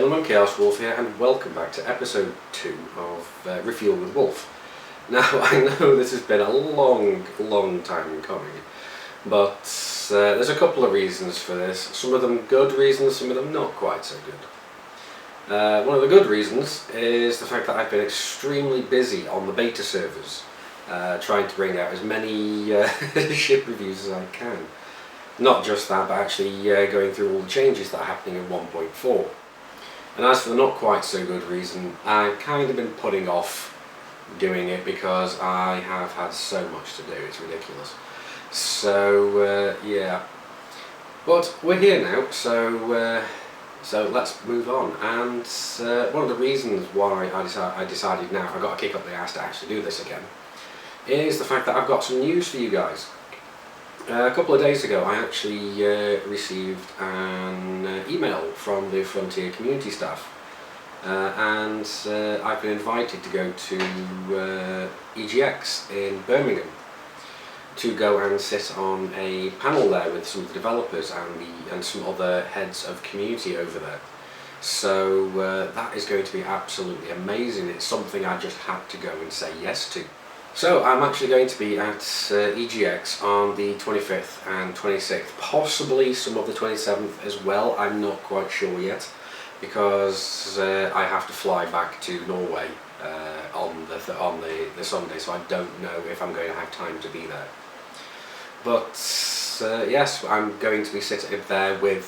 gentlemen, ChaosWulff here, and welcome back to episode 2 of Refuel with Wulff. Now, I know this has been a long time coming, but there's a couple of reasons for this. Some of them good reasons, some of them not quite so good. One of the good reasons is the fact that I've been extremely busy on the beta servers, trying to bring out as many ship reviews as I can. Not just that, but actually going through all the changes that are happening in 1.4. And as for the not quite so good reason, I've kind of been putting off doing it because I have had so much to do, it's ridiculous. So yeah, but we're here now, so let's move on. And one of the reasons why I decided now I've got to kick up the ass to actually do this again is the fact that I've got some news for you guys. A couple of days ago I actually received an email from the Frontier community staff, and I've been invited to go to EGX in Birmingham to go and sit on a panel there with some of the developers and some other heads of community over there. So that is going to be absolutely amazing. It's something I just had to go and say yes to. So I'm actually going to be at EGX on the 25th and 26th, possibly some of the 27th as well. I'm not quite sure yet, because I have to fly back to Norway on the Sunday, so I don't know if I'm going to have time to be there. But yes, I'm going to be sitting there with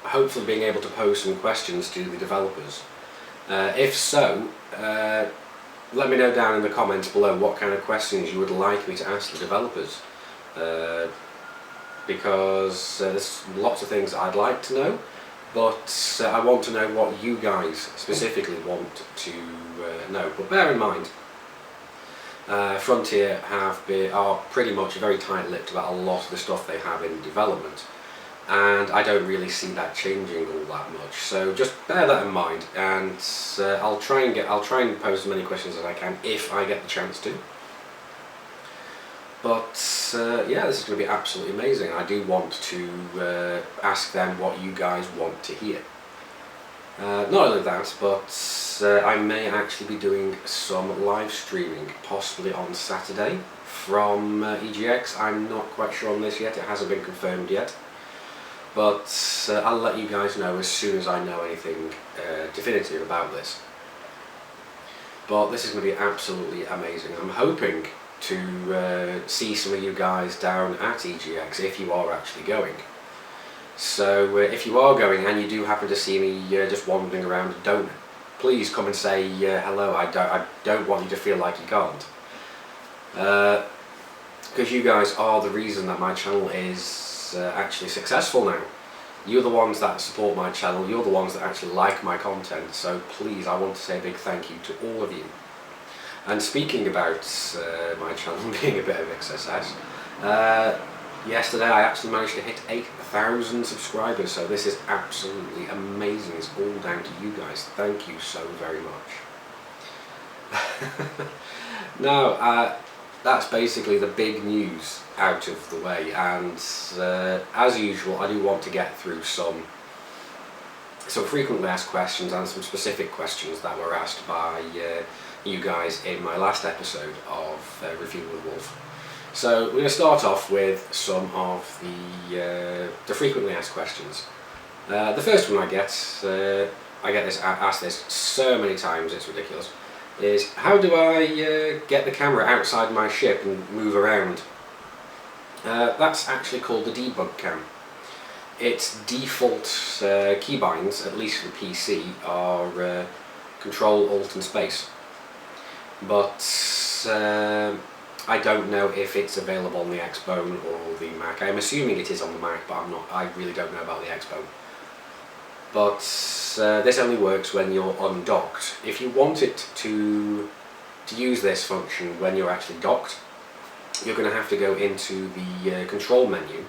hopefully being able to pose some questions to the developers. If so, let me know down in the comments below what kind of questions you would like me to ask the developers, because there's lots of things I'd like to know, but I want to know what you guys specifically want to know. But bear in mind, Frontier are pretty much very tight-lipped about a lot of the stuff they have in development, and I don't really see that changing all that much. So just bear that in mind, and I'll try and pose as many questions as I can if I get the chance to. But yeah, this is going to be absolutely amazing. I do want to ask them what you guys want to hear. Not only that, but I may actually be doing some live streaming, possibly on Saturday from EGX. I'm not quite sure on this yet, it hasn't been confirmed yet. But I'll let you guys know as soon as I know anything definitive about this. But this is going to be absolutely amazing. I'm hoping to see some of you guys down at EGX if you are actually going. So if you are going and you do happen to see me just wandering around, please come and say hello. I don't want you to feel like you can't. Because you guys are the reason that my channel is actually successful now. You're the ones that support my channel, you're the ones that actually like my content, so please, I want to say a big thank you to all of you. And speaking about my channel being a bit of a success, yesterday I actually managed to hit 8,000 subscribers, so this is absolutely amazing. It's all down to you guys. Thank you so very much. Now, that's basically the big news out of the way, and as usual I do want to get through some frequently asked questions and some specific questions that were asked by you guys in my last episode of Refuel with Wulff. So we're going to start off with some of the frequently asked questions. The first one I get asked this so many times it's ridiculous, is how do I get the camera outside my ship and move around? That's actually called the debug cam. Its default keybinds, at least for the PC, are Control, Alt and Space. But I don't know if it's available on the Xbone or the Mac. I'm assuming it is on the Mac, but I really don't know about the Xbone. But this only works when you're undocked. If you want it to use this function when you're actually docked, you're going to have to go into the control menu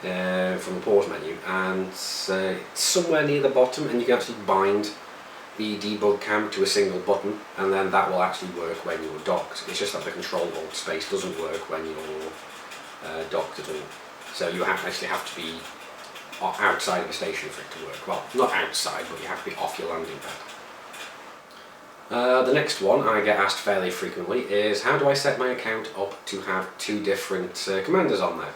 from the pause menu, and it's somewhere near the bottom, and you can actually bind the debug cam to a single button, and then that will actually work when you're docked. It's just that the Control Alt Space doesn't work when you're docked at all. So you actually have to be outside of a station for it to work. Well, not outside, but you have to be off your landing pad. The next one I get asked fairly frequently is, how do I set my account up to have 2 different commanders on there?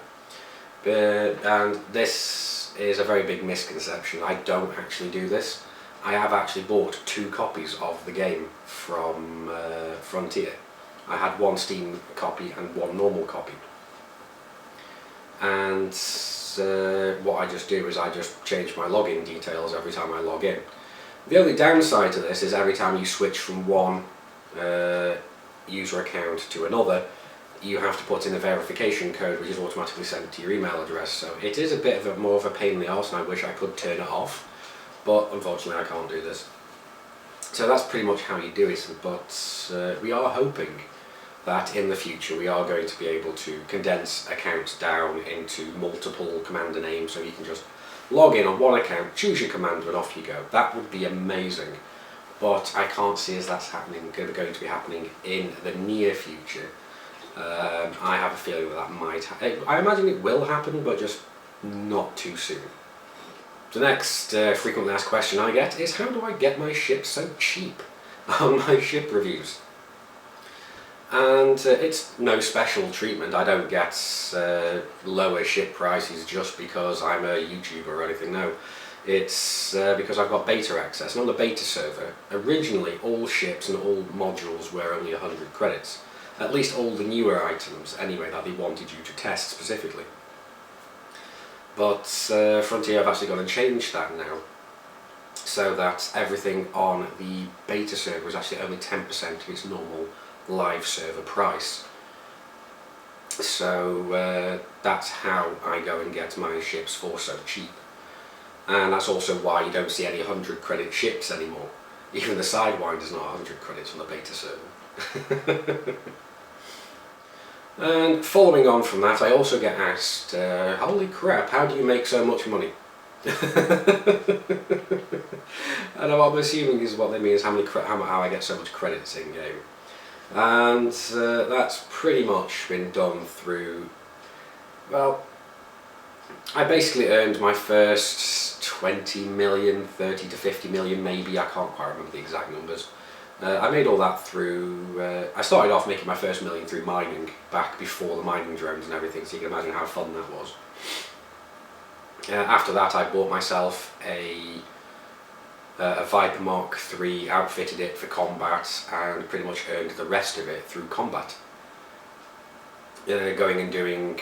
And this is a very big misconception. I don't actually do this. I have actually bought 2 copies of the game from Frontier. I had 1 Steam copy and 1 normal copy. And what I just do is I just change my login details every time I log in. The only downside to this is every time you switch from one user account to another, you have to put in a verification code which is automatically sent to your email address. So it is a bit of more of a pain in the arse, and I wish I could turn it off, but unfortunately I can't do this. So that's pretty much how you do it, but we are hoping that in the future we are going to be able to condense accounts down into multiple commander names, so you can just log in on one account, choose your commander and off you go. That would be amazing, but I can't see as that's going to be happening in the near future. I have a feeling that might I imagine it will happen, but just not too soon. The next frequently asked question I get is, how do I get my ship so cheap on my ship reviews? And it's no special treatment. I don't get lower ship prices just because I'm a YouTuber or anything. No, it's because I've got beta access. And on the beta server, originally all ships and all modules were only 100 credits. At least all the newer items, anyway, that they wanted you to test specifically. But Frontier have actually gone and changed that now, so that everything on the beta server is actually only 10% of its normal live server price. So that's how I go and get my ships for so cheap. And that's also why you don't see any 100 credit ships anymore. Even the Sidewinder's not 100 credits on the beta server. And following on from that, I also get asked, holy crap, how do you make so much money? And what I'm assuming is what they mean is how I get so much credits in game. And that's pretty much been done through, well, I basically earned my first 20 million, 30 to 50 million maybe, I can't quite remember the exact numbers. I made all that through, I started off making my first million through mining, back before the mining drones and everything, so you can imagine how fun that was. After that I bought myself a Viper Mark III, outfitted it for combat, and pretty much earned the rest of it through combat. Going and doing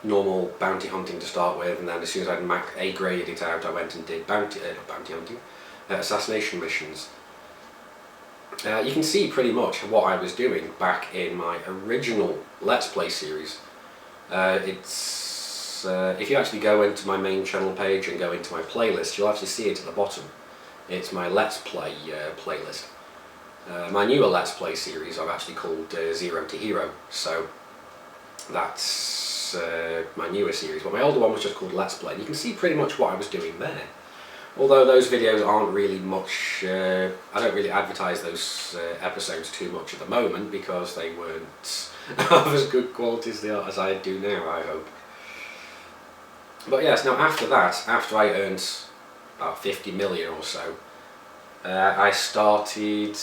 normal bounty hunting to start with, and then as soon as I'd A-graded it out, I went and did assassination missions. You can see pretty much what I was doing back in my original Let's Play series. If you actually go into my main channel page and go into my playlist, you'll actually see it at the bottom. It's my Let's Play playlist. My newer Let's Play series I've actually called Zero to Hero, so that's my newer series. But my older one was just called Let's Play, and you can see pretty much what I was doing there. Although those videos aren't really much, I don't really advertise those episodes too much at the moment because they weren't of as good quality as I do now, I hope. But yes, now after that, after I earned about 50 million or so, I started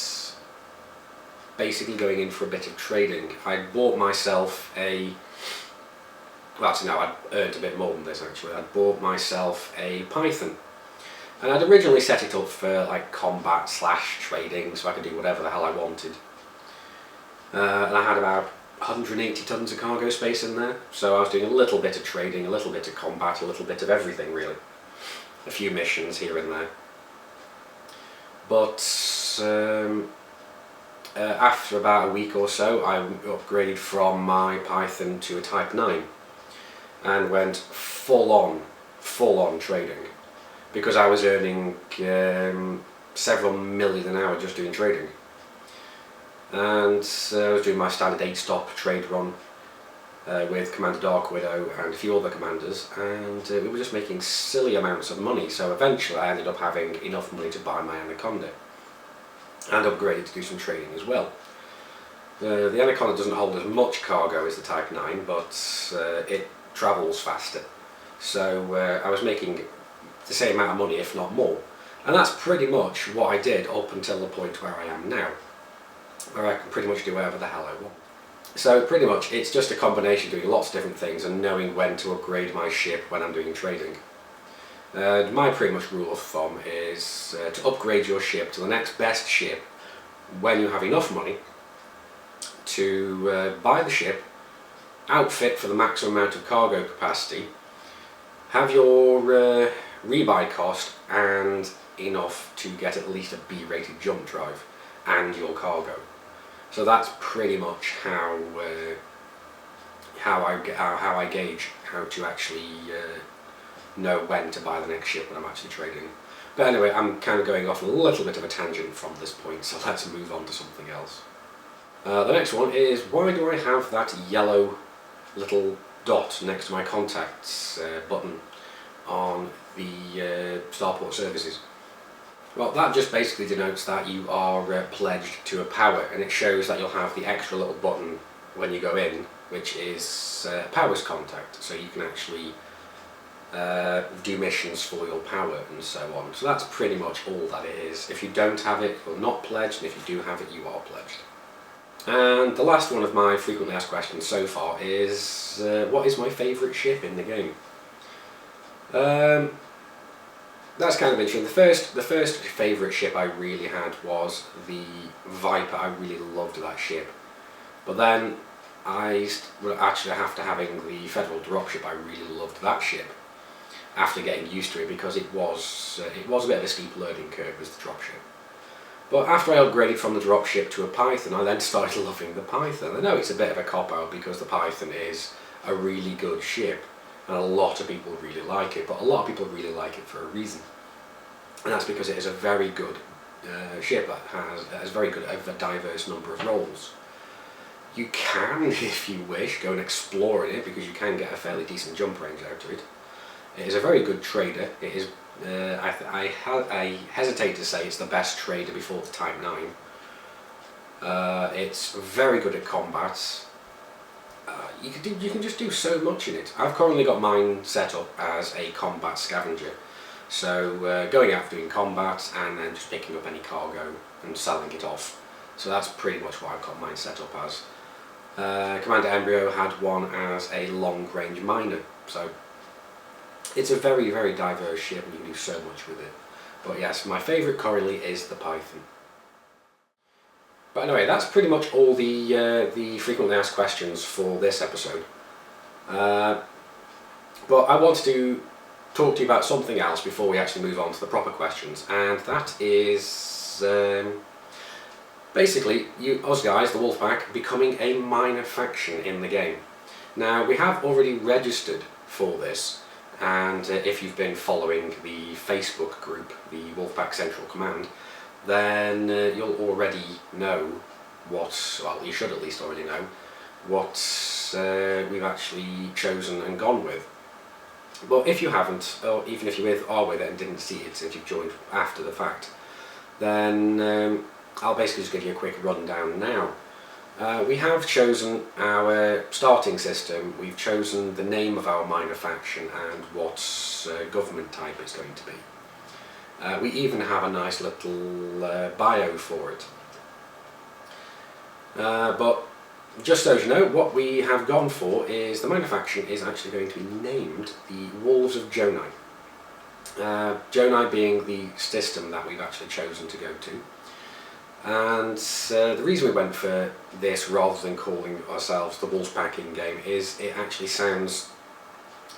basically going in for a bit of trading. I bought myself I'd earned a bit more than this actually. I'd bought myself a Python. And I'd originally set it up for like combat / trading, so I could do whatever the hell I wanted. And I had about 180 tons of cargo space in there, so I was doing a little bit of trading, a little bit of combat, a little bit of everything really. A few missions here and there. But after about a week or so, I upgraded from my Python to a Type 9 and went full on trading, because I was earning several million an hour just doing trading. And I was doing my standard 8-stop trade run with Commander Dark Widow and a few other commanders, and we were just making silly amounts of money, so eventually I ended up having enough money to buy my Anaconda and upgrade to do some trading as well. The Anaconda doesn't hold as much cargo as the Type 9, but it travels faster. So I was making the same amount of money, if not more. And that's pretty much what I did up until the point where I am now, where I can pretty much do whatever the hell I want. So pretty much it's just a combination of doing lots of different things and knowing when to upgrade my ship when I'm doing trading. My pretty much rule of thumb is to upgrade your ship to the next best ship when you have enough money to buy the ship, outfit for the maximum amount of cargo capacity, have your rebuy cost and enough to get at least a B-rated jump drive and your cargo. So that's pretty much how I gauge how to actually know when to buy the next ship when I'm actually trading. But anyway, I'm kind of going off on a little bit of a tangent from this point, so let's move on to something else. The next one is, why do I have that yellow little dot next to my contacts button on the starport services? Well, that just basically denotes that you are pledged to a power, and it shows that you'll have the extra little button when you go in, which is powers contact, so you can actually do missions for your power and so on. So that's pretty much all that it is. If you don't have it, you're not pledged, and if you do have it, you are pledged. And the last one of my frequently asked questions so far is, what is my favourite ship in the game? That's kind of interesting. The first favourite ship I really had was the Viper. I really loved that ship. But then after having the Federal dropship, I really loved that ship. After getting used to it, because it was a bit of a steep learning curve as the dropship. But after I upgraded from the dropship to a Python, I then started loving the Python. I know it's a bit of a cop-out because the Python is a really good ship, and a lot of people really like it, but a lot of people really like it for a reason. And that's because it is a very good ship that has very good, a diverse number of roles. You can, if you wish, go and explore in it, because you can get a fairly decent jump range out of it. It is a very good trader. It is, I hesitate to say it's the best trader before the Type 9. It's very good at combat. You can just do so much in it. I've currently got mine set up as a combat scavenger. So going out doing combat and then just picking up any cargo and selling it off. So that's pretty much what I've got mine set up as. Commander Embryo had one as a long range miner. So it's a very, very diverse ship and you can do so much with it. But yes, my favourite currently is the Python. But anyway, that's pretty much all the frequently asked questions for this episode. But I wanted to talk to you about something else before we actually move on to the proper questions, and that is basically us guys, the Wulff Pack, becoming a minor faction in the game. Now, we have already registered for this, and if you've been following the Facebook group, the Wulff Pack Central Command, then you'll already know what, well, you should at least already know what we've actually chosen and gone with. But if you haven't, or even if you are with it and didn't see it, if you've joined after the fact, then I'll basically just give you a quick rundown now. We have chosen our starting system, we've chosen the name of our minor faction and what government type it's going to be. We even have a nice little bio for it. But just so you know, what we have gone for is the minor faction is actually going to be named the Wolves of Jonai. Jonai being the system that we've actually chosen to go to. And the reason we went for this rather than calling ourselves the Wulff Pack in-game is it actually sounds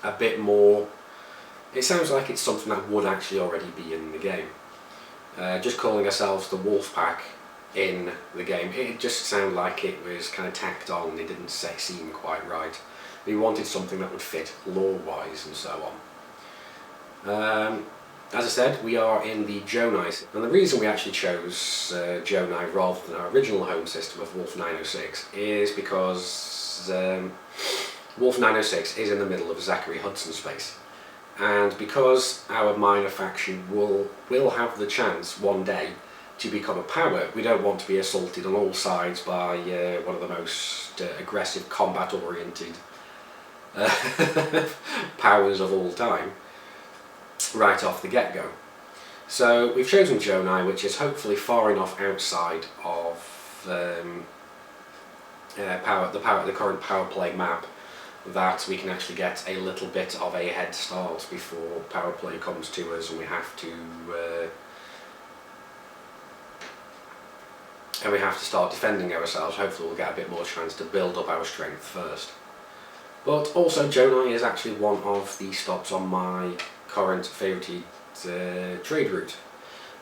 a bit more, it sounds like it's something that would actually already be in the game. Just calling ourselves the Wulff Pack in the game, it just sounded like it was kind of tacked on and it didn't seem quite right. We wanted something that would fit lore-wise and so on. As I said, we are in the Jonai, and the reason we actually chose Jonai rather than our original home system of Wulff 906 is because Wulff 906 is in the middle of Zachary Hudson space, and because our minor faction will have the chance one day to become a power, we don't want to be assaulted on all sides by one of the most aggressive combat-oriented powers of all time right off the get-go. So we've chosen Jonai, which is hopefully far enough outside of the current power play map that we can actually get a little bit of a head start before power play comes to us, and we have to start defending ourselves. Hopefully we'll get a bit more chance to build up our strength first. But also Jonai is actually one of the stops on my current favourite trade route,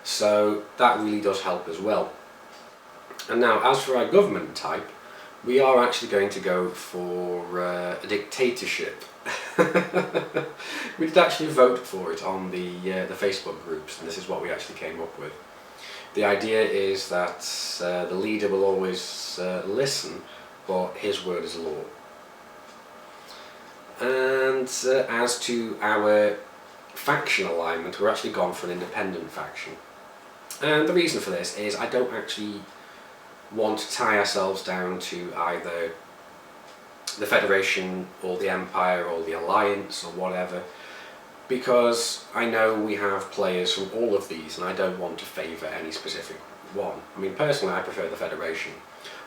so that really does help as well. And now, as for our government type, we are actually going to go for a dictatorship. We did actually vote for it on the Facebook groups, and this is what we actually came up with. The idea is that the leader will always listen, but his word is law. And as to our faction alignment, we're actually gone for an independent faction. And the reason for this is I don't actually want to tie ourselves down to either the Federation or the Empire or the Alliance or whatever, because I know we have players from all of these and I don't want to favour any specific one. I mean, personally I prefer the Federation,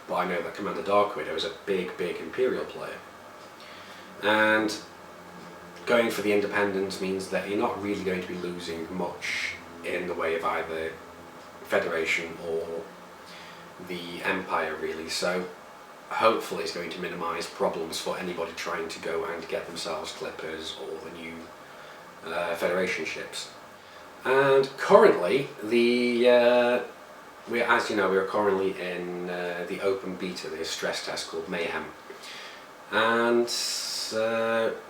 but I know that Commander Darkwidow is a big Imperial player. And going for the independents means that you're not really going to be losing much in the way of either Federation or the Empire really, so hopefully it's going to minimise problems for anybody trying to go and get themselves Clippers or the new Federation ships. And currently, as you know, we are currently in the open beta, the stress test called Mayhem, and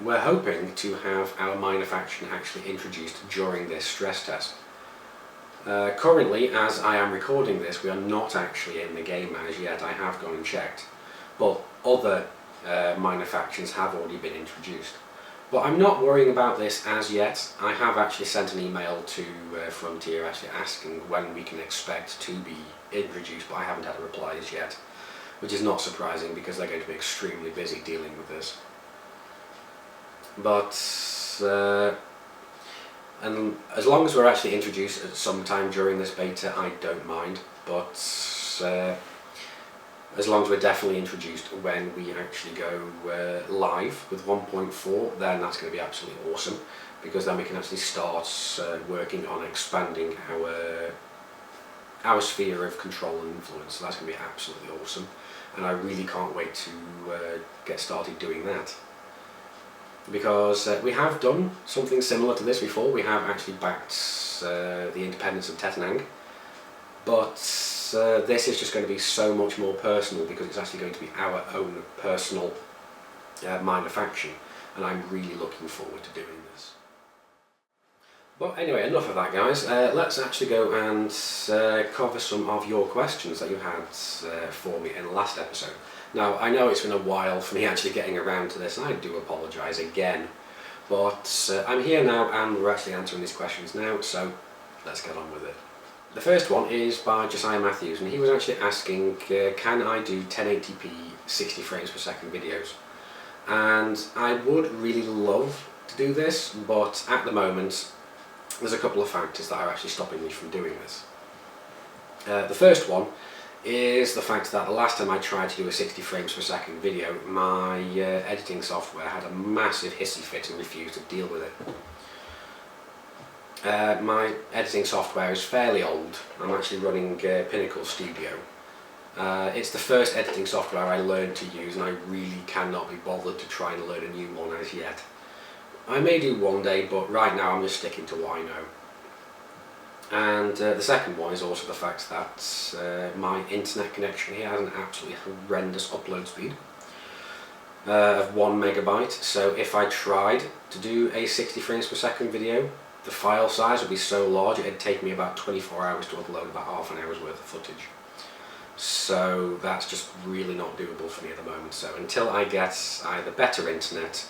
we're hoping to have our minor faction actually introduced during this stress test. Currently, as I am recording this, we are not actually in the game as yet. I have gone and checked, but other minor factions have already been introduced. But I'm not worrying about this as yet. I have actually sent an email to Frontier actually asking when we can expect to be introduced, but I haven't had a reply as yet, which is not surprising because they're going to be extremely busy dealing with this. But and as long as we're actually introduced at some time during this beta, I don't mind, but as long as we're definitely introduced when we actually go live with 1.4, then that's going to be absolutely awesome, because then we can actually start working on expanding our sphere of control and influence. So that's going to be absolutely awesome, and I really can't wait to get started doing that. Because we have done something similar to this before. We have actually backed the independence of Tetanang, but this is just going to be so much more personal because it's actually going to be our own personal minor faction, and I'm really looking forward to doing this. But anyway, enough of that, guys. Let's actually go and cover some of your questions that you had for me in the last episode. Now, I know it's been a while for me actually getting around to this, and I do apologise again, but I'm here now and we're actually answering these questions now, so let's get on with it. The first one is by Josiah Matthews, and he was actually asking, can I do 1080p 60 frames per second videos? And I would really love to do this, but at the moment there's a couple of factors that are actually stopping me from doing this. The first one is the fact that the last time I tried to do a 60 frames per second video, my editing software had a massive hissy fit and refused to deal with it. My editing software is fairly old. I'm actually running Pinnacle Studio. It's the first editing software I learned to use, and I really cannot be bothered to try and learn a new one as yet. I may do one day, but right now I'm just sticking to what I know. And the second one is also the fact that my internet connection here has an absolutely horrendous upload speed of 1 megabyte. So if I tried to do a 60 frames per second video, the file size would be so large it'd take me about 24 hours to upload about half an hour's worth of footage. So that's just really not doable for me at the moment. So until I get either better internet,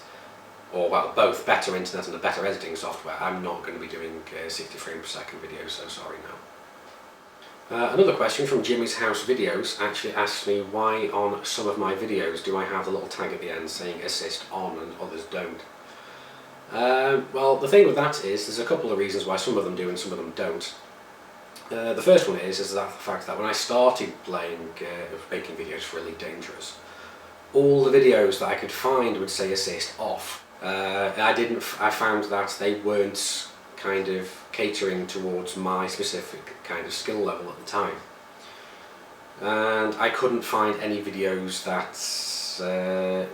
or well, both better internet and a better editing software, I'm not going to be doing 60 frames per second videos, so sorry, no. Another question from Jimmy's House Videos actually asks me why on some of my videos do I have the little tag at the end saying assist on and others don't. Well, the thing with that is there's a couple of reasons why some of them do and some of them don't. The first one is that the fact that when I started making videos for Elite Dangerous, all the videos that I could find would say assist off. I found that they weren't kind of catering towards my specific kind of skill level at the time, and I couldn't find any videos that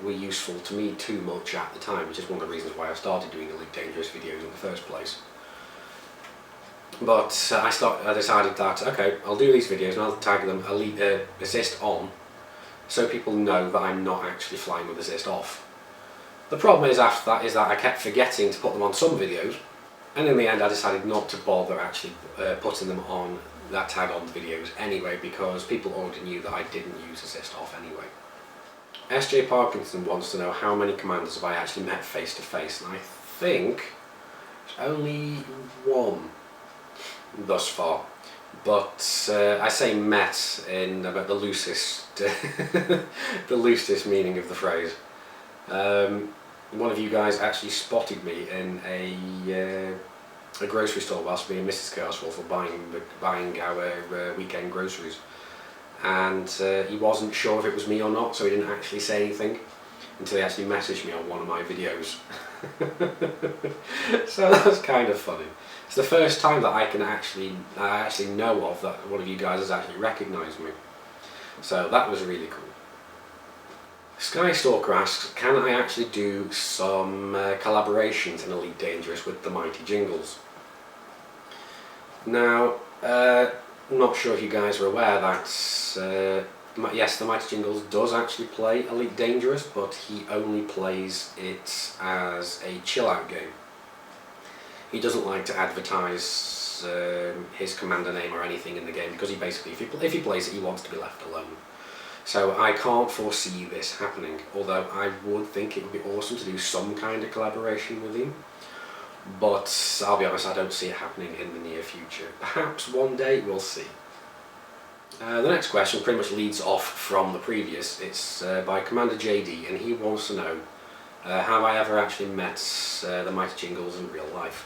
were useful to me too much at the time, which is one of the reasons why I started doing Elite Dangerous videos in the first place. But I decided that, okay, I'll do these videos and I'll tag them assist on, so people know that I'm not actually flying with assist off. The problem is after that is that I kept forgetting to put them on some videos, and in the end I decided not to bother actually putting them on that tag on the videos anyway, because people already knew that I didn't use assist off anyway. SJ Parkinson wants to know how many commanders have I actually met face to face, and I think only one thus far. But I say met in about the loosest, the loosest meaning of the phrase. One of you guys actually spotted me in a grocery store whilst me and Mrs. ChaosWulff were buying our weekend groceries, and he wasn't sure if it was me or not, so he didn't actually say anything until he actually messaged me on one of my videos. So that's kind of funny. It's the first time that I actually know of that one of you guys has actually recognised me. So that was really cool. Skystalker asks, can I actually do some collaborations in Elite Dangerous with the Mighty Jingles? Now, I'm not sure if you guys are aware that yes, the Mighty Jingles does actually play Elite Dangerous, but he only plays it as a chill out game. He doesn't like to advertise his commander name or anything in the game, because he basically, if he plays it, he wants to be left alone. So I can't foresee this happening, although I would think it would be awesome to do some kind of collaboration with him. But I'll be honest, I don't see it happening in the near future. Perhaps one day, we'll see. The next question pretty much leads off from the previous. It's by Commander JD, and he wants to know, have I ever actually met the Mighty Jingles in real life?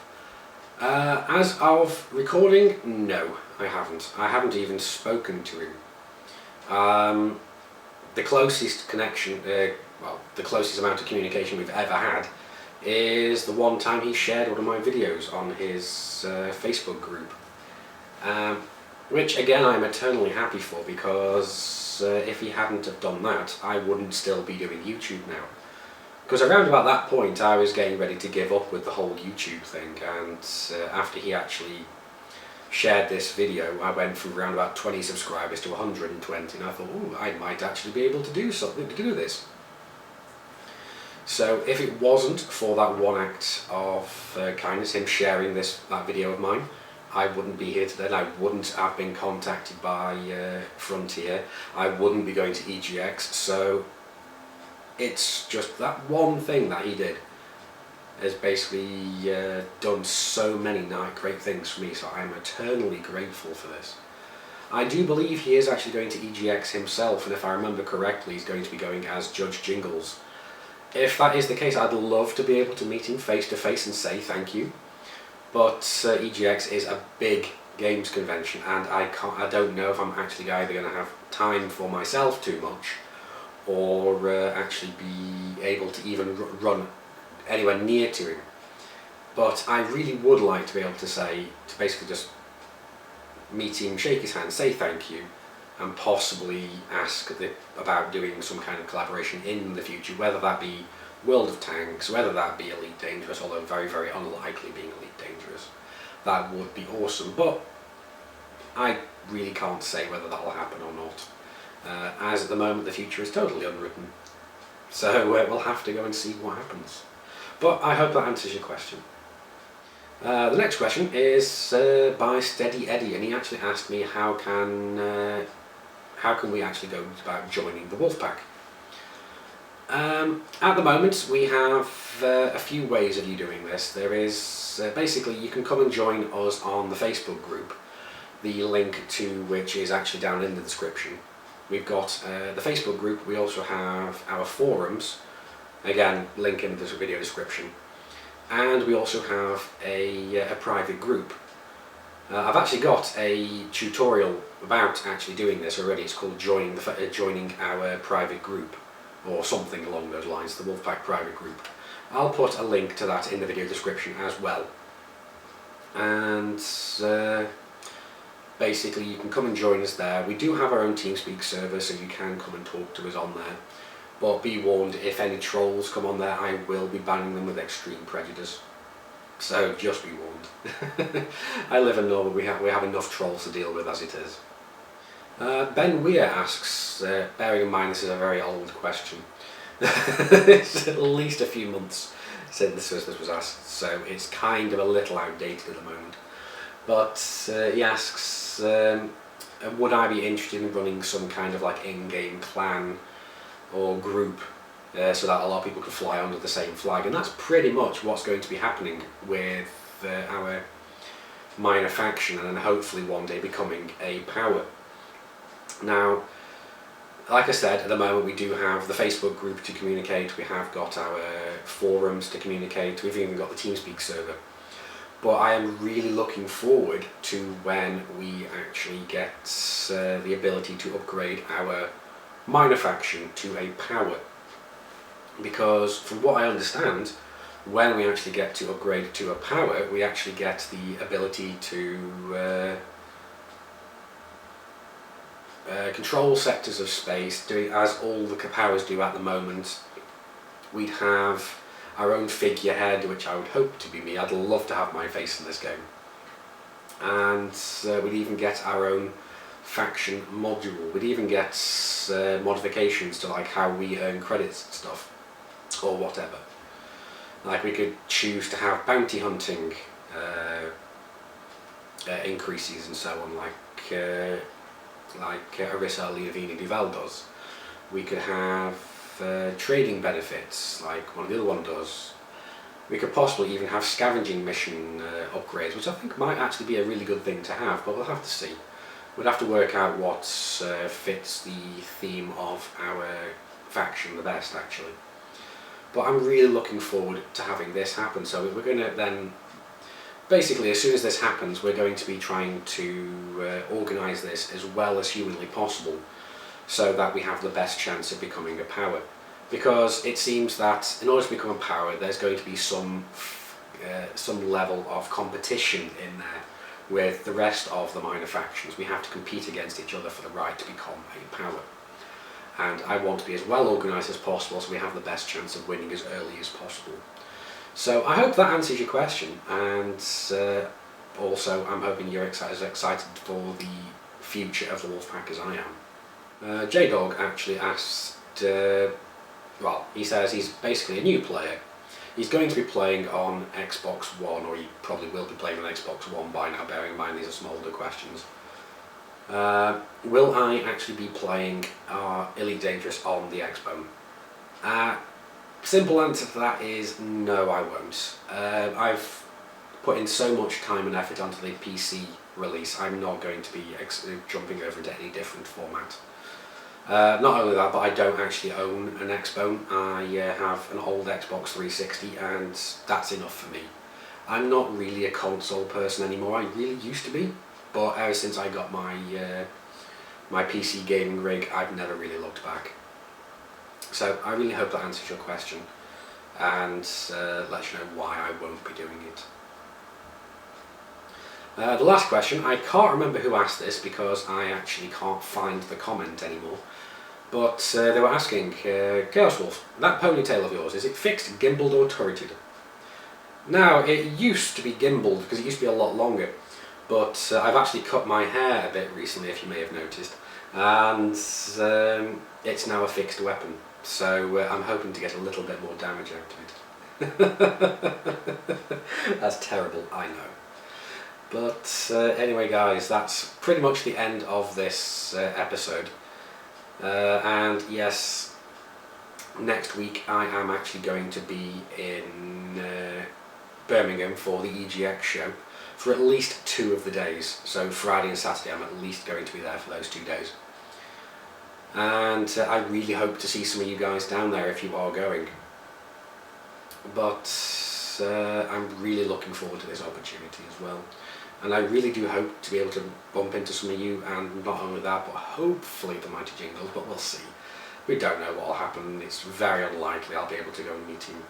As of recording, no, I haven't. I haven't even spoken to him. The closest connection, well, the closest amount of communication we've ever had is the one time he shared one of my videos on his Facebook group, which again I'm eternally happy for, because if he hadn't have done that, I wouldn't still be doing YouTube now. Because around about that point I was getting ready to give up with the whole YouTube thing, and after he actually shared this video, I went from around about 20 subscribers to 120, and I thought, oh, I might actually be able to do something to do this. So if it wasn't for that one act of kindness, him sharing that video of mine, I wouldn't be here today. I wouldn't have been contacted by Frontier. I wouldn't be going to EGX. So it's just that one thing that he did has basically done so many great things for me, so I'm eternally grateful for this. I do believe he is actually going to EGX himself, and if I remember correctly, he's going to be going as Judge Jingles. If that is the case, I'd love to be able to meet him face to face and say thank you, but EGX is a big games convention, and I don't know if I'm actually either going to have time for myself too much, or actually be able to even run anywhere near to him. But I really would like to be able to basically just meet him, shake his hand, say thank you, and possibly ask about doing some kind of collaboration in the future, whether that be World of Tanks, whether that be Elite Dangerous, although very, very unlikely being Elite Dangerous. That would be awesome, but I really can't say whether that will happen or not. As at the moment the future is totally unwritten, so we'll have to go and see what happens. But I hope that answers your question. The next question is by Steady Eddie, and he actually asked me how can we actually go about joining the Wulff Pack. At the moment we have a few ways of you doing this. There is basically, you can come and join us on the Facebook group. the link to which is actually down in the description. We've got the Facebook group, we also have our forums, again link in the video description, and we also have a private group. I've actually got a tutorial about actually doing this already. It's called joining our private group, or something along those lines, the Wulff private group. I'll put a link to that in the video description as well. And basically you can come and join us there. We do have our own TeamSpeak server, so you can come and talk to us on there. But be warned, if any trolls come on there, I will be banning them with extreme prejudice. So just be warned. I live in Norway, we have enough trolls to deal with as it is. Ben Weir asks, bearing in mind this is a very old question, it's at least a few months since this was asked, so it's kind of a little outdated at the moment. But he asks, would I be interested in running some kind of like in-game clan or group so that a lot of people could fly under the same flag? And that's pretty much what's going to be happening with our minor faction, and then hopefully one day becoming a power. Now, like I said, at the moment we do have the Facebook group to communicate, we have got our forums to communicate, we've even got the TeamSpeak server. But I am really looking forward to when we actually get the ability to upgrade our minor faction to a power. Because from what I understand, when we actually get to upgrade to a power, we actually get the ability to control sectors of space, doing as all the powers do at the moment. We'd have our own figurehead, which I would hope to be me. I'd love to have my face in this game. And we'd even get our own faction module. We'd even get modifications to like how we earn credits and stuff, or whatever. Like we could choose to have bounty hunting increases and so on, like Arissa Liavini Duval does. We could have trading benefits like one of the other one does. We could possibly even have scavenging mission upgrades, which I think might actually be a really good thing to have, but we'll have to see. We'd have to work out what fits the theme of our faction the best, actually. But I'm really looking forward to having this happen. So we're going to then, basically as soon as this happens, we're going to be trying to organise this as well as humanly possible, so that we have the best chance of becoming a power. Because it seems that in order to become a power, there's going to be some level of competition in there with the rest of the minor factions. We have to compete against each other for the right to become a power. And I want to be as well organised as possible so we have the best chance of winning as early as possible. So I hope that answers your question, and also I'm hoping you're as excited for the future of the Wulff pack as I am. J-Dog actually asked, well, he says he's basically a new player. He's going to be playing on Xbox One, or he probably will be playing on Xbox One by now, bearing in mind these are some older questions. Will I actually be playing Elite Dangerous on the Xbone? Simple answer to that is no, I won't. I've put in so much time and effort onto the PC release, I'm not going to be jumping over into any different format. Not only that, but I don't actually own an Xbone. I have an old Xbox 360 and that's enough for me. I'm not really a console person anymore. I really used to be, but ever since I got my my PC gaming rig, I've never really looked back. So I really hope that answers your question, and lets you know why I won't be doing it. The last question, I can't remember who asked this because I actually can't find the comment anymore, but they were asking, ChaosWulff, that ponytail of yours, is it fixed, gimbaled or turreted? Now, it used to be gimbaled because it used to be a lot longer, but I've actually cut my hair a bit recently, if you may have noticed, and it's now a fixed weapon, so I'm hoping to get a little bit more damage out of it. That's terrible, I know. But anyway guys, that's pretty much the end of this episode. And yes, next week I am actually going to be in Birmingham for the EGX show. for at least 2 of the days. So Friday and Saturday I'm at least going to be there for those 2 days. And I really hope to see some of you guys down there if you are going. But I'm really looking forward to this opportunity as well. And I really do hope to be able to bump into some of you, and not only that, but hopefully the mighty Jingles, but we'll see. We don't know what will happen. It's very unlikely I'll be able to go and meet him.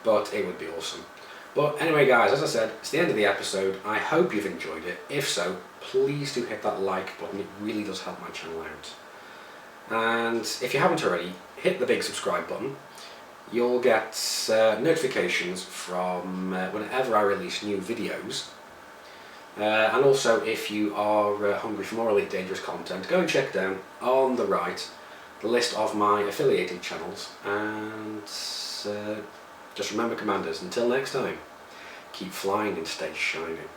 But it would be awesome. But anyway guys, as I said, it's the end of the episode. I hope you've enjoyed it. If so, please do hit that like button. It really does help my channel out. And if you haven't already, hit the big subscribe button. You'll get notifications from whenever I release new videos. And also, if you are hungry for more Elite Dangerous content, go and check down on the right the list of my affiliated channels. And just remember, Commanders, until next time, keep flying and stay shining.